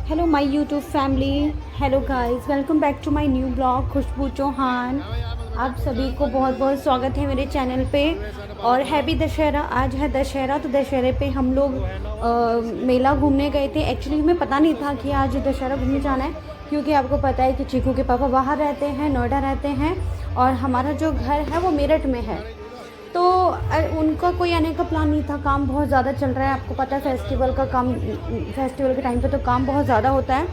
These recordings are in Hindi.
Hello my YouTube family. Hello guys, welcome back to my new blog Khushboo Chauhan. आप सभी को बहुत बहुत स्वागत है मेरे चैनल पे। और हैप्पी दशहरा। आज है दशहरा, तो दशहरे पे हम लोग मेला घूमने गए थे। एक्चुअली हमें पता नहीं था कि आज दशहरा घूमने जाना है, क्योंकि आपको पता है कि चीकू के पापा बाहर रहते हैं, नोएडा रहते हैं, और हमारा जो घर है वो मेरठ में है। तो उनका कोई आने का प्लान नहीं था। काम बहुत ज़्यादा चल रहा है, आपको पता है फेस्टिवल का काम, फेस्टिवल के टाइम पे तो काम बहुत ज़्यादा होता है।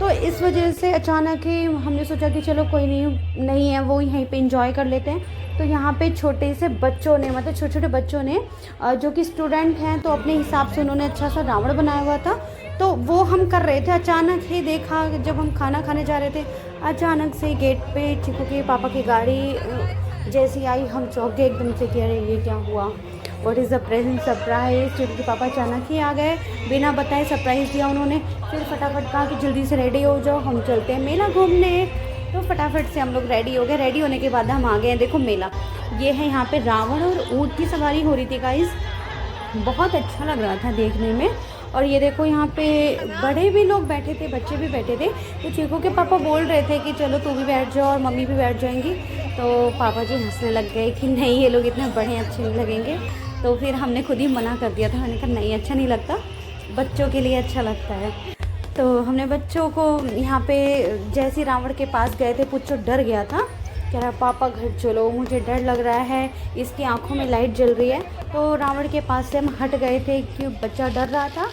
तो इस वजह से अचानक ही हमने सोचा कि चलो कोई नहीं है, वो यहीं पे इंजॉय कर लेते हैं। तो यहाँ पे छोटे से बच्चों ने, मतलब छोटे छोटे बच्चों ने जो कि स्टूडेंट हैं, तो अपने हिसाब से उन्होंने अच्छा सा रावण बनाया हुआ था। तो वो हम कर रहे थे। अचानक ही देखा, जब हम खाना खाने जा रहे थे, अचानक से गेट पे चीकू के पापा की गाड़ी जैसी आई, हम चौंक गए एकदम से कि अरे ये क्या हुआ, what is the present surprise. Cheeku के पापा अचानक ही आ गए, बिना बताए सरप्राइज़ दिया उन्होंने। फिर फटाफट कहा कि जल्दी से रेडी हो जाओ, हम चलते हैं मेला घूमने। तो फटाफट से हम लोग रेडी हो गए। रेडी होने के बाद हम आ गए हैं, देखो मेला। ये है यहाँ पे रावण और ऊँट की सवारी हो रही थी गाइस, बहुत अच्छा लग रहा था देखने में। और ये देखो यहाँ पे बड़े भी लोग बैठे थे, बच्चे भी बैठे थे। तो चीकू के पापा बोल रहे थे कि चलो तू भी बैठ जाओ और मम्मी भी बैठ जाएंगी। तो पापा जी हंसने लग गए कि नहीं, ये लोग इतने बड़े अच्छे नहीं लगेंगे। तो फिर हमने खुद ही मना कर दिया था, मैंने कहा नहीं अच्छा नहीं लगता, बच्चों के लिए अच्छा लगता है। तो हमने बच्चों को यहाँ पे जैसे रावण के पास गए थे, पुच्चो डर गया था, कह रहा पापा घर चलो, मुझे डर लग रहा है, इसकी आंखों में लाइट जल रही है। तो रावण के पास से हम हट गए थे कि बच्चा डर रहा था।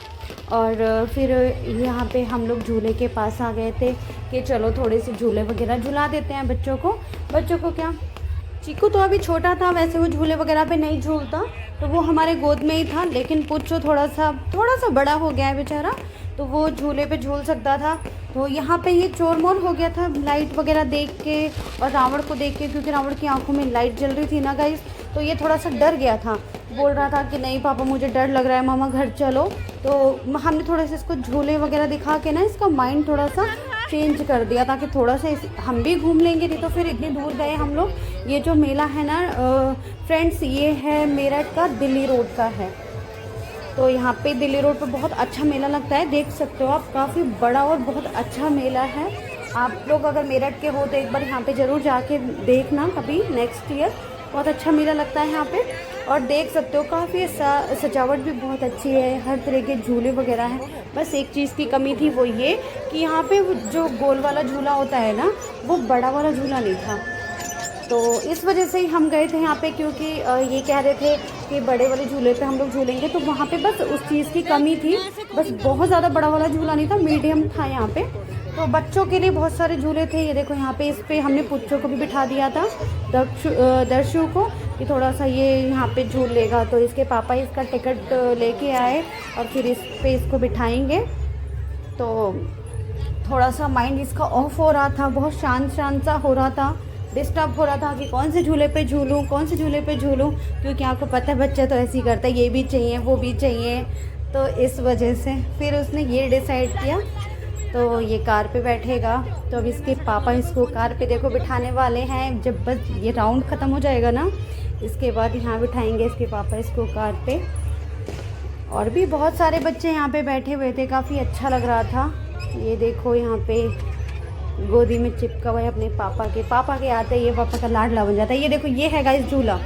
और फिर यहाँ पे हम लोग झूले के पास आ गए थे कि चलो थोड़े से झूले वगैरह झुला देते हैं बच्चों को। बच्चों को क्या, चीकू तो अभी छोटा था, वैसे वो झूले वगैरह पे नहीं झूलता, तो वो हमारे गोद में ही था। लेकिन पुच्चो थोड़ा सा बड़ा हो गया है बेचारा, तो वो झूले पे झूल सकता था। तो यहाँ पे ये चोर मोर हो गया था लाइट वगैरह देख के और रावण को देख के, क्योंकि रावण की आंखों में लाइट जल रही थी ना गाइस। तो ये थोड़ा सा डर गया था, बोल रहा था कि नहीं पापा मुझे डर लग रहा है, मामा घर चलो। तो हमने थोड़ा सा इसको झूले वगैरह दिखा के ना इसका माइंड थोड़ा सा चेंज कर दिया, ताकि थोड़ा सा हम भी घूम लेंगे। नहीं तो फिर इतनी दूर गए हम लोग। ये जो मेला है ना फ्रेंड्स, ये है मेरठ का, दिल्ली रोड का है। तो यहाँ पे दिल्ली रोड पे बहुत अच्छा मेला लगता है, देख सकते हो आप, काफ़ी बड़ा और बहुत अच्छा मेला है। आप लोग अगर मेरठ के हो तो एक बार यहाँ पे ज़रूर जाके देखना कभी नेक्स्ट ईयर, बहुत अच्छा मेला लगता है यहाँ पे। और देख सकते हो काफ़ी सजावट भी बहुत अच्छी है, हर तरह के झूले वगैरह हैं। बस एक चीज़ की कमी थी, वो ये कि यहाँ पे जो गोल वाला झूला होता है ना, वो बड़ा वाला झूला नहीं था। तो इस वजह से ही हम गए थे यहाँ पे, क्योंकि ये कह रहे थे कि बड़े वाले झूले पे हम लोग झूलेंगे, तो वहाँ पे बस उस चीज़ की कमी थी। बस बहुत ज़्यादा बड़ा वाला झूला नहीं था, मीडियम था यहाँ पे। तो बच्चों के लिए बहुत सारे झूले थे। ये देखो यहाँ पे, इस पे हमने पुच्चों को भी बिठा दिया था, दर्शु को, कि थोड़ा सा ये यहाँ पे झूल लेगा। तो इसके पापा इसका टिकट लेके आए और फिर इस पे इसको बिठाएंगे। तो थोड़ा सा माइंड इसका ऑफ हो रहा था, बहुत शांत शांत सा हो रहा था, डिस्टर्ब हो रहा था कि कौन से झूले पे झूलूँ, कौन से झूले पे झूलूँ, क्योंकि आपको पता है बच्चा तो ऐसे ही करता है, ये भी चाहिए वो भी चाहिए। तो इस वजह से फिर उसने ये डिसाइड किया, तो ये कार पे बैठेगा। तो अब इसके पापा इसको कार पे देखो बिठाने वाले हैं। जब बस ये राउंड ख़त्म हो जाएगा ना, इसके बाद यहाँ बिठाएंगे इसके पापा इसको कार पे। और भी बहुत सारे बच्चे यहाँ पे बैठे हुए थे, काफ़ी अच्छा लग रहा था। ये देखो यहाँ पे गोदी में चिपका हुआ है अपने पापा के आते ही ये पापा का लाडला बन जाता है। ये देखो ये है गाइस झूला।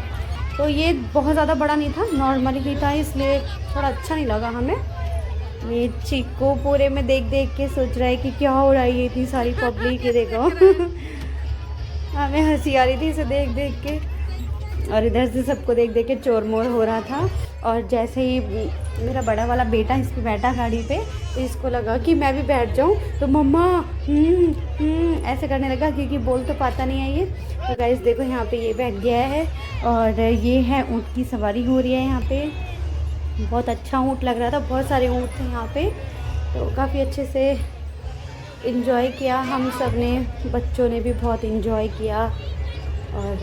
तो ये बहुत ज़्यादा बड़ा नहीं था, नॉर्मल ही था, इसलिए थोड़ा अच्छा नहीं लगा हमें। ये चीकू पूरे में देख देख के सोच रहा है कि क्या हो रहा है, ये इतनी सारी पब्लिक, ये देखो हमें हंसी आ रही थी इसे देख देख के, और इधर से सबको देख देख के चोर मोर हो रहा था। और जैसे ही मेरा बड़ा वाला बेटा इस पर बैठा गाड़ी पे, तो इसको लगा कि मैं भी बैठ जाऊं, तो मम्मा ऐसे करने लगा, क्योंकि बोल तो पाता नहीं है ये। तो गाइस देखो यहाँ पे ये बैठ गया है, और ये है ऊँट की सवारी हो रही है यहाँ पे। बहुत अच्छा ऊँट लग रहा था, बहुत सारे ऊँट थे यहाँ पे। तो काफ़ी अच्छे से इन्जॉय किया हम सब ने, बच्चों ने भी बहुत इन्जॉय किया। और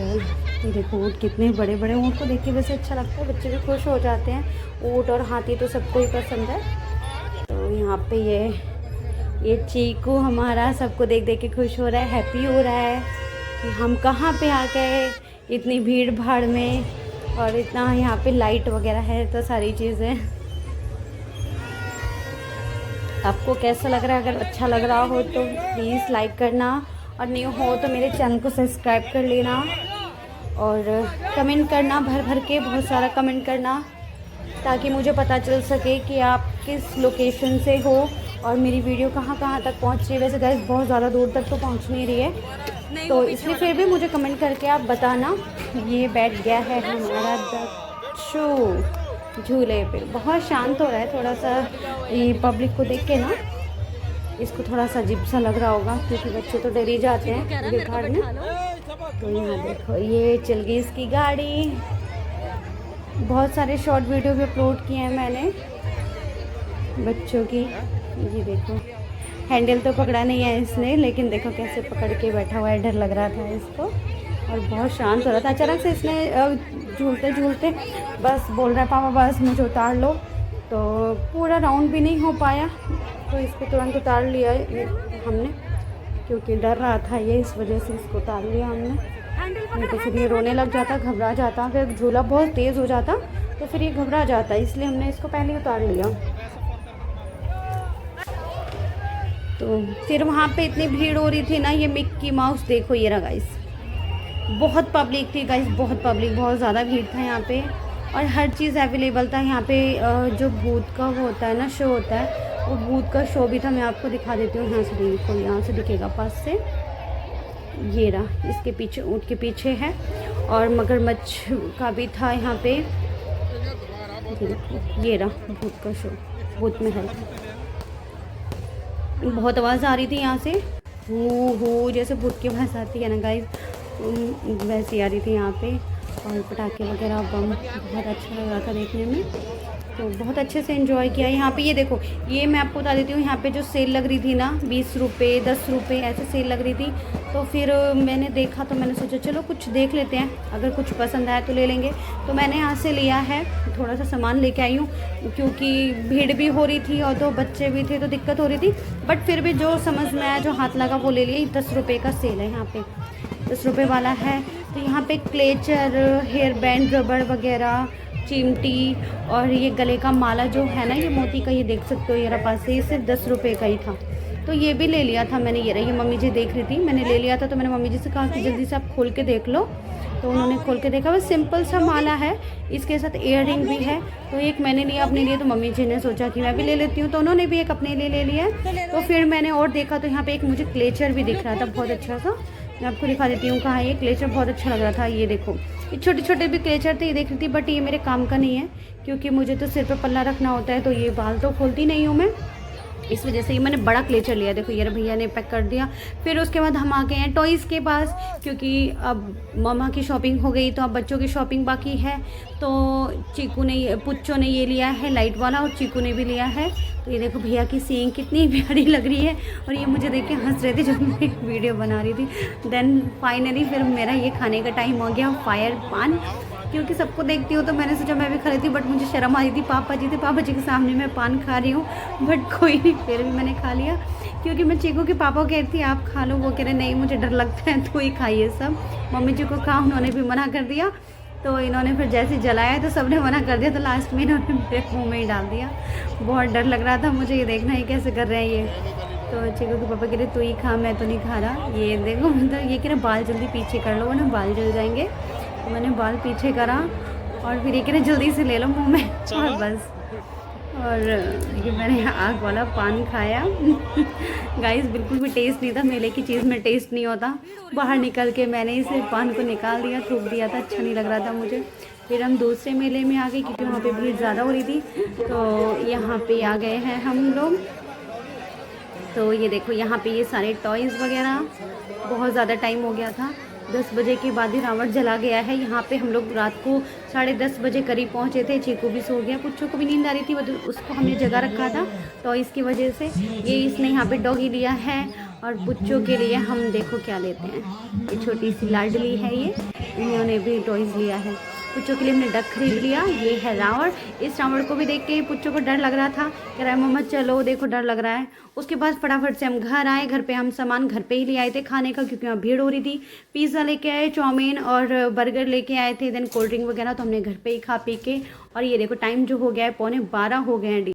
देखो ऊँट, कितने बड़े बड़े ऊँट को देख के वैसे अच्छा लगता है, बच्चे भी खुश हो जाते हैं। ऊँट और हाथी तो सबको ही पसंद है। तो यहाँ पे ये चीकू हमारा सबको देख देख के खुश हो रहा है, हैप्पी हो रहा है कि हम कहाँ पे आ गए इतनी भीड़ भाड़ में, और इतना यहाँ पे लाइट वगैरह है, तो सारी चीज़ें। आपको कैसा लग रहा है? अगर अच्छा लग रहा हो तो प्लीज़ लाइक करना, और न्यू हो तो मेरे चैनल को सब्सक्राइब कर लेना, और कमेंट करना, भर भर के बहुत सारा कमेंट करना, ताकि मुझे पता चल सके कि आप किस लोकेशन से हो और मेरी वीडियो कहाँ कहाँ तक पहुँच रही है। वैसे गाइस बहुत ज़्यादा दूर तक तो पहुँच नहीं रही है, तो इसलिए फिर भी मुझे कमेंट करके आप बताना। ये बैठ गया है हमारा दच्चू झूले पे, बहुत शांत हो रहा है थोड़ा सा। ये पब्लिक को देख के ना इसको थोड़ा सा अजीब सा लग रहा होगा, क्योंकि बच्चे तो डर ही जाते हैं भीड़ में। तो यहाँ देखो ये चल गई इसकी गाड़ी। बहुत सारे शॉर्ट वीडियो भी अपलोड किए हैं मैंने बच्चों की। ये देखो हैंडल तो पकड़ा नहीं है इसने, लेकिन देखो कैसे पकड़ के बैठा हुआ है, डर लग रहा था इसको, और बहुत शांत हो रहा था। अचानक से इसने झूलते झूलते बस बोल रहा है पापा बस मुझे उतार लो, तो पूरा राउंड भी नहीं हो पाया, तो इसको तुरंत उतार लिया हमने, क्योंकि डर रहा था ये, इस वजह से इसको उतार लिया हमने। नहीं तो फिर ये रोने लग जाता, घबरा जाता, फिर झूला बहुत तेज़ हो जाता तो फिर ये घबरा जाता, इसलिए हमने इसको पहले उतार लिया। तो फिर वहाँ पे इतनी भीड़ हो रही थी ना, ये मिक्की माउस देखो ये रहा गाइस, बहुत पब्लिक थी गाइस, बहुत पब्लिक, बहुत ज़्यादा भीड़ था यहाँ पे, और हर चीज़ अवेलेबल था यहाँ पे। जो भूत का वो होता है ना, शो होता है, वो भूत का शो भी था। मैं आपको दिखा देती हूँ, यहाँ से देखो, यहाँ से दिखेगा पास से, ये रहा, इसके पीछे ऊँट के पीछे है, और मगरमच्छ का भी था यहाँ पे। ये रहा भूत का शो, भूत महल। बहुत आवाज़ आ रही थी यहाँ से, हो जैसे भूत की आवाज़ आती है ना गाइस, वैसी आ रही थी यहाँ पे, और पटाखे वगैरह बम, बहुत अच्छा लग रहा था देखने में, तो बहुत अच्छे से एंजॉय किया। यहाँ पे ये देखो, ये मैं आपको बता देती हूँ, यहाँ पे जो सेल लग रही थी ना, 20 रुपये 10 रुपये ऐसे सेल लग रही थी, तो फिर मैंने देखा, तो मैंने सोचा चलो कुछ देख लेते हैं, अगर कुछ पसंद आया तो ले लेंगे। तो मैंने यहाँ से लिया है, थोड़ा सा सामान लेके आई हूँ, क्योंकि भीड़ भी हो रही थी और तो बच्चे भी थे, तो दिक्कत हो रही थी, बट फिर भी जो समझ में आया, जो हाथ लगा वो ले लिया। 10 रुपये का सेल है यहाँ पे, 10 रुपये वाला है। तो यहाँ पे क्लेचर, हेयर बैंड, रबड़ वगैरह, चिमटी, और ये गले का माला जो है ना, ये मोती का, ये देख सकते हो मेरा पास से, ये सिर्फ 10 रुपये का ही था, तो ये भी ले लिया था मैंने। ये मम्मी जी देख रही थी, मैंने ले लिया था, तो मैंने मम्मी जी से कहा कि जल्दी से आप खोल के देख लो, तो उन्होंने खोल के देखा। बस सिंपल सा माला है, इसके साथ ईयर रिंग भी है, तो एक मैंने लिया अपने लिए, तो मम्मी जी ने सोचा कि मैं भी ले लेती हूँ, तो उन्होंने भी एक अपने लिए ले लिया। तो फिर मैंने और देखा, तो यहाँ पे एक मुझे क्लेचर भी दिख रहा था बहुत अच्छा सा, मैं आपको दिखा देती हूँ कहाँ है। ये क्लेचर बहुत अच्छा लग रहा था, ये देखो, ये छोटे छोटे भी क्लेचर थे, ये देख रही थी, बट ये मेरे काम का नहीं है, क्योंकि मुझे तो सिर पर पल्ला रखना होता है, तो ये बाल तो खोलती नहीं हूँ मैं, इस वजह से ये मैंने बड़ा क्लेचर लिया। देखो ये भैया ने पैक कर दिया। फिर उसके बाद हम आ गए हैं टॉयज़ के पास, क्योंकि अब मामा की शॉपिंग हो गई, तो अब बच्चों की शॉपिंग बाकी है। तो चीकू ने, पुच्चो ने ये लिया है लाइट वाला, और चीकू ने भी लिया है। तो ये देखो भैया की सींग कितनी प्यारी लग रही है, और ये मुझे देख के हंस रहे थे जब मैं वीडियो बना रही थी। देन फाइनली फिर मेरा ये खाने का टाइम हो गया, फायर पान, क्योंकि सबको देखती हूँ, तो मैंने सोचा मैं भी खा रही थी, बट मुझे शर्म आ रही थी, पापा जी थे, पापा जी के सामने मैं पान खा रही हूँ, बट कोई नहीं, फिर भी मैंने खा लिया, क्योंकि मैं चीकू के पापा कह रही थी आप खा लो, वो कह रहे नहीं मुझे डर लगता है, तो ही खाइए सब। मम्मी जी को कहा, उन्होंने भी मना कर दिया, तो इन्होंने फिर जैसे जलाया तो सबने मना कर दिया, तो लास्ट में इन्होंने मेरे मुँह में ही डाल दिया। बहुत डर लग रहा था मुझे, ये देखना है कैसे कर रहे हैं ये। तो चीकू के पापा कह रहे तू ही खा, मैं तो नहीं खा रहा। ये देखो, मतलब ये कह रहे बाल जल्दी पीछे कर लो ना, बाल जल जाएंगे, तो मैंने बाल पीछे करा, और फिर ये कह रहे जल्दी से ले लो मुँह में, और बस। और ये मैंने आग वाला पान खाया गाइस, बिल्कुल भी टेस्ट नहीं था, मेले की चीज़ में टेस्ट नहीं होता। बाहर निकल के मैंने इसे पान को निकाल दिया, थूक दिया था, अच्छा नहीं लग रहा था मुझे। फिर हम दूसरे मेले में आ गए, क्योंकि वहाँ पे भीड़ ज़्यादा हो रही थी, तो यहाँ पे आ गए हैं हम लोग। तो ये देखो यहाँ पे ये सारे टॉयज़ वगैरह, बहुत ज़्यादा टाइम हो गया था, 10 बजे के बाद ही रावण जला गया है। यहाँ पे हम लोग रात को 10:30 बजे करीब पहुँचे थे। चीकू भी सो गया, पुच्चू को भी नींद आ रही थी, उसको हमने जगह रखा था टॉयज़ की वजह से। ये इसने यहाँ पे डॉगी लिया है, और पुच्चू के लिए हम देखो क्या लेते हैं, ये छोटी सी लाडली है, ये इन्होंने भी टॉयज़ लिया है। पुच्चू के लिए हमने डक खरीद लिया, ये है रावण। इस रावण को भी देख के पुच्चू को डर लग रहा था, कह रहा है मम्मा चलो देखो डर लग रहा है। उसके बाद फटाफट से हम घर आए, घर पे हम सामान घर पे ही ले आए थे खाने का, क्योंकि वहाँ भीड़ हो रही थी। पिज़्ज़ा लेके आए, चाउमीन और बर्गर लेके आए थे, देन कोल्ड ड्रिंक वगैरह तो हमने घर पे ही खा पी के। और ये देखो टाइम जो हो गया है 11:15 हो गए हैं।